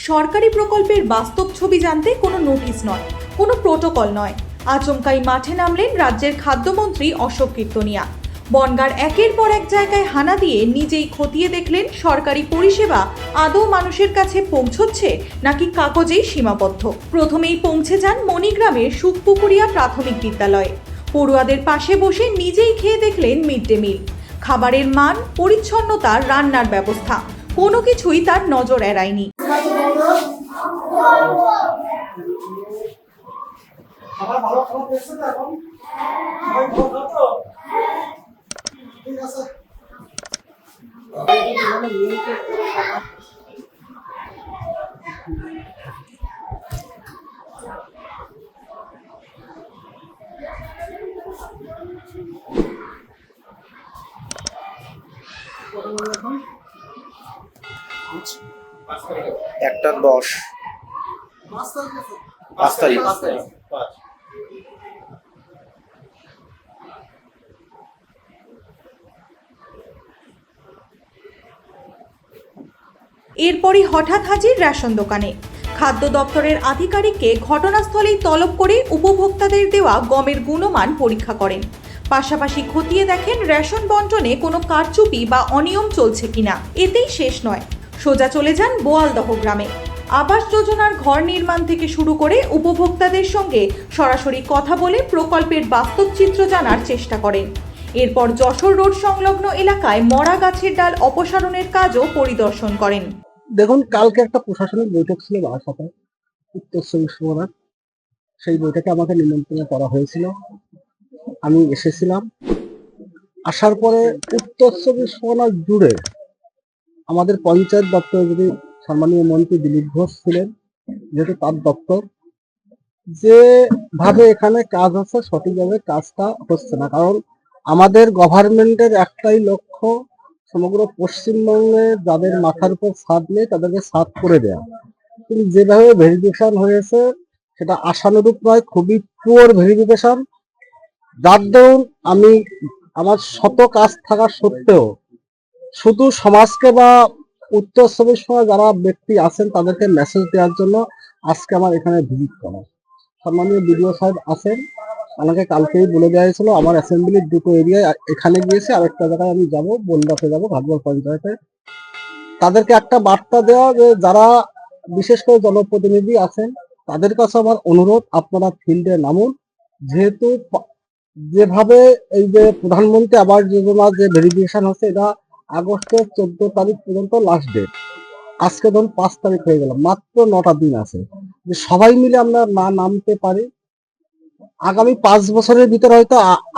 সরকারি প্রকল্পের বাস্তব ছবি জানতে কোনো নোটিশ নয়, কোনো প্রোটোকল নয়। আচমকাই মাঠে নামলেন রাজ্যের খাদ্যমন্ত্রী অশোক কীর্তনিয়া। বনগাঁর একের পর এক জায়গায় হানা দিয়ে নিজেই খতিয়ে দেখলেন সরকারি পরিষেবা আদৌ মানুষের কাছে পৌঁছচ্ছে নাকি কাগজেই সীমাবদ্ধ। প্রথমেই পৌঁছে যান মণিগ্রামের সুখপুকুরিয়া প্রাথমিক বিদ্যালয়ে। পড়ুয়াদের পাশে বসে নিজেই খেয়ে দেখলেন মিড ডে মিল। খাবারের মান, পরিচ্ছন্নতা, রান্নার ব্যবস্থা কোনো কিছুই তার নজর এড়ায়নি। একটা 10 5 তারিখ। এরপরই হঠাৎ হাজির রেশন দোকানে। খাদ্য দপ্তরের আধিকারিককে ঘটনাস্থলেই তলব করে উপভোক্তাদের দেওয়া গমের গুণমান পরীক্ষা করেন। পাশাপাশি খতিয়ে দেখেন রেশন বন্টনে কোনো কারচুপি বা অনিয়ম চলছে কিনা। এতেই শেষ নয়, সোজা চলে যান বোয়ালদহ গ্রামে। আবাস যোজনার ঘর নির্মাণ থেকে শুরু করে উপভোক্তাদের সঙ্গে সরাসরি কথা বলে প্রকল্পের বাস্তব চিত্র জানার চেষ্টা করেন। এরপর যশোর রোড সংলগ্ন এলাকায় মরা গাছের ডাল অপসারণের কাজও পরিদর্শন করেন। দেখুন, কালকে একটা প্রশাসনিক বৈঠক ছিল বারাসাতে উত্তর চব্বিশ পরগনার। সেই বৈঠকে আমাকে নিমন্ত্রণ করা হয়েছিল, আমি এসেছিলাম। আসার পরে উত্তর চব্বিশ পরগনা জুড়ে আমাদের পঞ্চায়েত দপ্তরে যদি সম্মানীয় মন্ত্রী দিলীপ ঘোষ ছিলেন, যেহেতু তার দপ্তর, যেভাবে এখানে কাজ হচ্ছে সঠিকভাবে কাজটা হচ্ছে না। কারণ আমাদের গভর্নমেন্টের একটাই লক্ষ্য, সমগ্র পশ্চিমবঙ্গে যাদের মাথার উপর ছাদ নেই তাদেরকে ছাদ করে দেওয়া। কিন্তু যেভাবে ভেরিফিকেশন হয়েছে সেটা আশানুরূপ নয়, খুবই পুয়ার ভেরিফিকেশন। যার দরুন আমি আমার শত কাজ থাকা সত্ত্বেও শুধু সমাজকে বা উত্তর চব্বিশ পরগনায় যারা ব্যক্তি আছেন তাদেরকে মেসেজ দেওয়ার জন্য আজকে আমার এখানে ভিজিট করা। সম্মানীয় বিডিও সাহেব আছেন, আমাকে কালকেই বলে দেওয়া হয়েছিল আমার অ্যাসেম্বলির দুটো এরিয়ায় এখানে গিয়েছে, আরেকটা জায়গায় আমি যাবো, বনগাঁতে যাবো, ঘাটবল পঞ্চায়েতে। তাদেরকে একটা বার্তা দেওয়া যে যারা বিশেষ করে জনপ্রতিনিধি আছেন তাদের কাছে আমার অনুরোধ, আপনারা ফিল্ডে নামুন। যেহেতু যেভাবে এই যে প্রধানমন্ত্রী আবাস যোজনা যে ভেরিফিকেশন হচ্ছে, এটা আগস্টের 14 তারিখ পর্যন্ত লাস্ট ডেট। আজকে ধরুন 5 তারিখ হয়ে গেল, মাত্র 9টা দিন আছে। যে সবাই মিলে আমরা না নামতে পারি, আগামী 5 বছরের ভিতরে হয়তো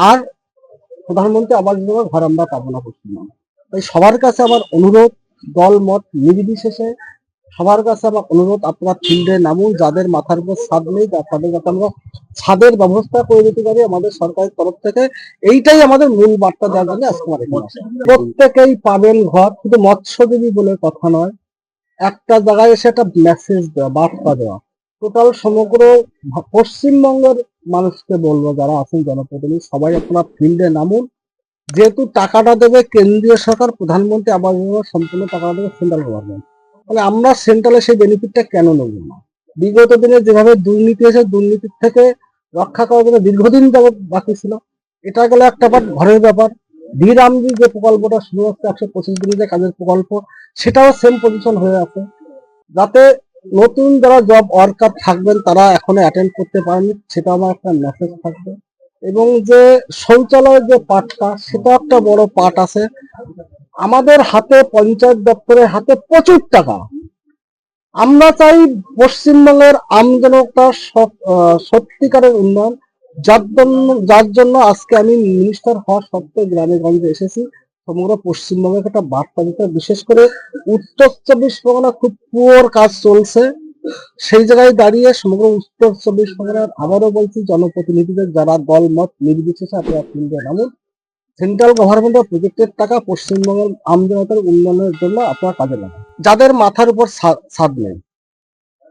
আর প্রধানমন্ত্রী আবাস যোজনার ঘর আমরা পাবো না পশ্চিমবঙ্গে। তাই সবার কাছে আমার অনুরোধ, দল মত নির্বিশেষে সবার কাছে আমার অনুরোধ, আপনারা ফিল্ডে নামুন। যাদের মাথার উপর ছাদ নেই তাদের যাতে আমরা ছাদের ব্যবস্থা করে দিতে পারি আমাদের সরকারের তরফ থেকে, এইটাই আমাদের মূল বার্তা দেওয়ার জন্য আজকে আমার এখানে আসা। প্রত্যেকেই পাবেন ঘর, শুধু মৎস্যজীবী বলে কথা নয়, একটা জায়গায় এসে একটা মেসেজ দেওয়া, বার্তা দেওয়া। টোটাল সমগ্র পশ্চিমবঙ্গের মানুষকে বলবো, যারা আছেন জনপ্রতিনিধি, সবাই আপনারা ফিল্ডে নামুন। যেহেতু টাকাটা দেবে কেন্দ্রীয় সরকার, প্রধানমন্ত্রী আবাস যোজনার সম্পূর্ণ টাকাটা দেবে সেন্ট্রাল গভর্নমেন্ট, তাহলে আমরা সেন্ট্রালে সেই বেনিফিটটা কেন নেব না? বিগত দিনে যেভাবে দুর্নীতি হয়েছে, দুর্নীতির থেকে রক্ষা করার জন্য দীর্ঘদিন যাবৎ বাকি ছিল। এটা গেল একটা পার্ট, ঘরের ব্যাপার। ধীরামজি যে প্রকল্পটা শুরু হচ্ছে 125 দিনের যে কাজের প্রকল্প, সেটাও সেম পজিশন হয়ে আছে। যাতে নতুন যারা জব ওয়ার্কার থাকবেন তারা এখনো অ্যাটেন্ড করতে পারেনি, সেটা আমার একটা মেসেজ থাকবে। এবং যে শৌচালয়ের যে পার্টটা, সেটা একটা বড় পার্ট আছে। আমাদের হাতে, পঞ্চায়েত দপ্তরের হাতে প্রচুর টাকা। আমরা চাই পশ্চিমবঙ্গের আমজনতা সত্যিকারের উন্নয়ন, যার জন্য আজকে আমি মিনিস্টার হওয়া সত্ত্বেও গ্রামে গঞ্জে এসেছি সমগ্র পশ্চিমবঙ্গের একটা বার্তা দিতে। বিশেষ করে উত্তর চব্বিশ পরগনা খুব পুয়ার কাজ চলছে, সেই জায়গায় দাঁড়িয়ে সমগ্র উত্তর চব্বিশ পরগনার আবারও বলছি জনপ্রতিনিধিদের যারা দল মত নির্বিশেষে আপনারা ফিল্ডে নামুন। সেন্ট্রাল গভর্নমেন্টের প্রজেক্টের টাকা পশ্চিমবঙ্গের আমজনতার উন্নয়নের জন্য আপনারা কাজে লাগান। যাদের মাথার উপর ছাদ নেই,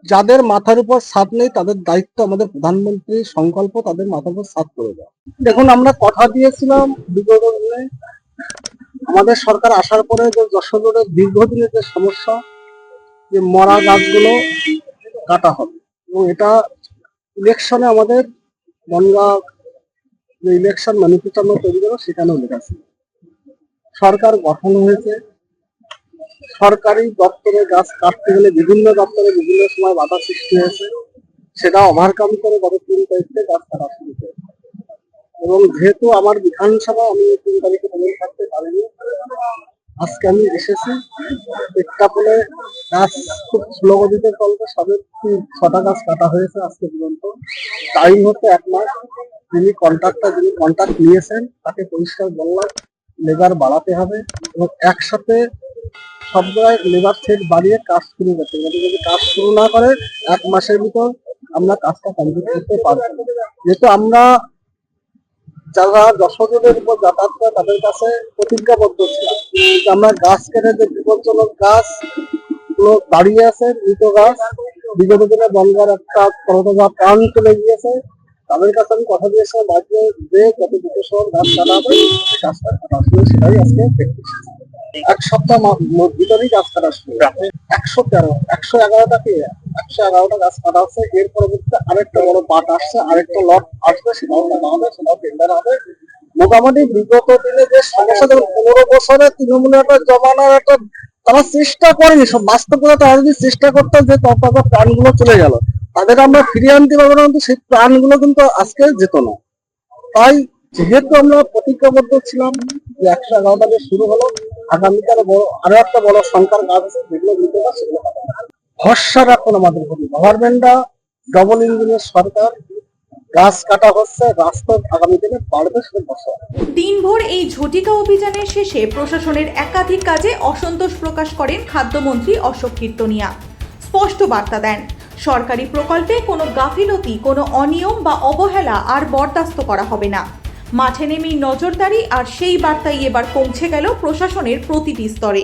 যাদের মাথার উপর ছাদ নেই তাদের দায়িত্ব, আমাদের প্রধানমন্ত্রীর সংকল্প তাদের মাথার উপর ছাদ করে দেওয়া। দেখুন, আমরা কথা দিয়েছিলাম বিগত দিনে, আমাদের সরকার আসার পরে যে যশোর রোডের দীর্ঘদিনের যে সমস্যা, যে মরা গাছগুলো কাটা হবে, এবং এটা ইলেকশনে আমাদের বনগাঁ যে ইলেকশন ম্যানিফেস্টো আমরা তৈরি করবো সেখানেও লেখা ছিল। সরকার গঠন হয়েছে, সরকারি দপ্তরে গাছ কাটতে গেলে বিভিন্ন দপ্তরে বিভিন্ন সময় বাধা সৃষ্টি হয়েছে, সেটা ওভারকাম করে গত 3 তারিখে গাছ কাটা শুরু হয়েছে। এবং যেহেতু আমার বিধানসভা আমি 3 তারিখে প্রবেশ থাকতে পারিনি, আজকে আমি এসেছি। পেট্টাপোলে গাছ খুব স্লো গতিতে চলতে সবে 6টা গাছ কাটা হয়েছে আজকে পর্যন্ত। টাইম হচ্ছে 1 মাস। যিনি কন্ট্রাক্ট নিয়েছেন তাকে পরিষ্কার বললাম লেবার বাড়াতে হবে এবং একসাথে সব জায়গায় লেবার সেট বাড়িয়ে কাজ শুরু করতে হবে। যদি কাজ শুরু না করে 1 মাসের ভিতর আমরা কাজটা কমপ্লিট করতে পারবো। যেহেতু আমরা যারা যশোরের উপর যাতায়াত করে তাদের কাছে প্রতিজ্ঞাবদ্ধ ছিলাম যে আমরা গাছ কেটে যে বিপজ্জনক গাছ গুলো দাঁড়িয়ে আছে, মৃত গাছ, বিগত দিনে বনগাঁর একটা করতোয়া প্রাণ চলে গিয়েছে, তাদের কাছে আমি কথা দিয়েছিলাম বাড়িতে যে যত দ্রুত সময় গাছ কাটা হবে গাছটা কাটা শুরু, সেটাই আজকে দেখতে এসেছি। 1 সপ্তাহ ভিতরেই গাছ কাটা শুরু। 111টা গাছ কাটা হচ্ছে। এর পরবর্তীতে আরেকটা বড় পাট আসছে, আরেকটা লট আসবে, সেটাও কাটা হবে, সেটাও টেন্ডার হবে। মোটামুটি বিগত দিনে যে সমস্যা, 15 বছরে তৃণমূলের একটা জমানার একটা তারা চেষ্টা করেনি, সব বাস্তবতা তারা যদি চেষ্টা করতো যে তত প্রাণগুলো চলে গেল, তাদের আমরা ফিরিয়ে আনতে পারবো না, কিন্তু সেই প্রাণগুলো কিন্তু আজকে যেত না। তাই যেহেতু আমরা প্রতিজ্ঞাবদ্ধ ছিলাম যে 111টা যে শুরু হলো, আগামীকাল আরো একটা বড় সংখ্যার গাছ আছে, যেগুলো দিতে পারে সেগুলো কাটা হবে। ভরসা রাখুন আমাদের প্রতি। গভর্নমেন্টটা ডবল ইঞ্জিনের সরকার, গাছ কাটা হচ্ছে, রাস্তা আগামী দিনে বাড়বে, সেটা ভরসা। দিনভর এই ঝটিকা অভিযানের শেষে প্রশাসনের একাধিক কাজে অসন্তোষ প্রকাশ করেন খাদ্যমন্ত্রী অশোক কীর্তনিয়া। স্পষ্ট বার্তা দেন, সরকারি প্রকল্পে কোনো গাফিলতি, কোনো অনিয়ম বা অবহেলা আর বরদাস্ত করা হবে না। মাঠে নেমেই নজরদারি, আর সেই বার্তাই এবার পৌঁছে গেল প্রশাসনের প্রতিটি স্তরে।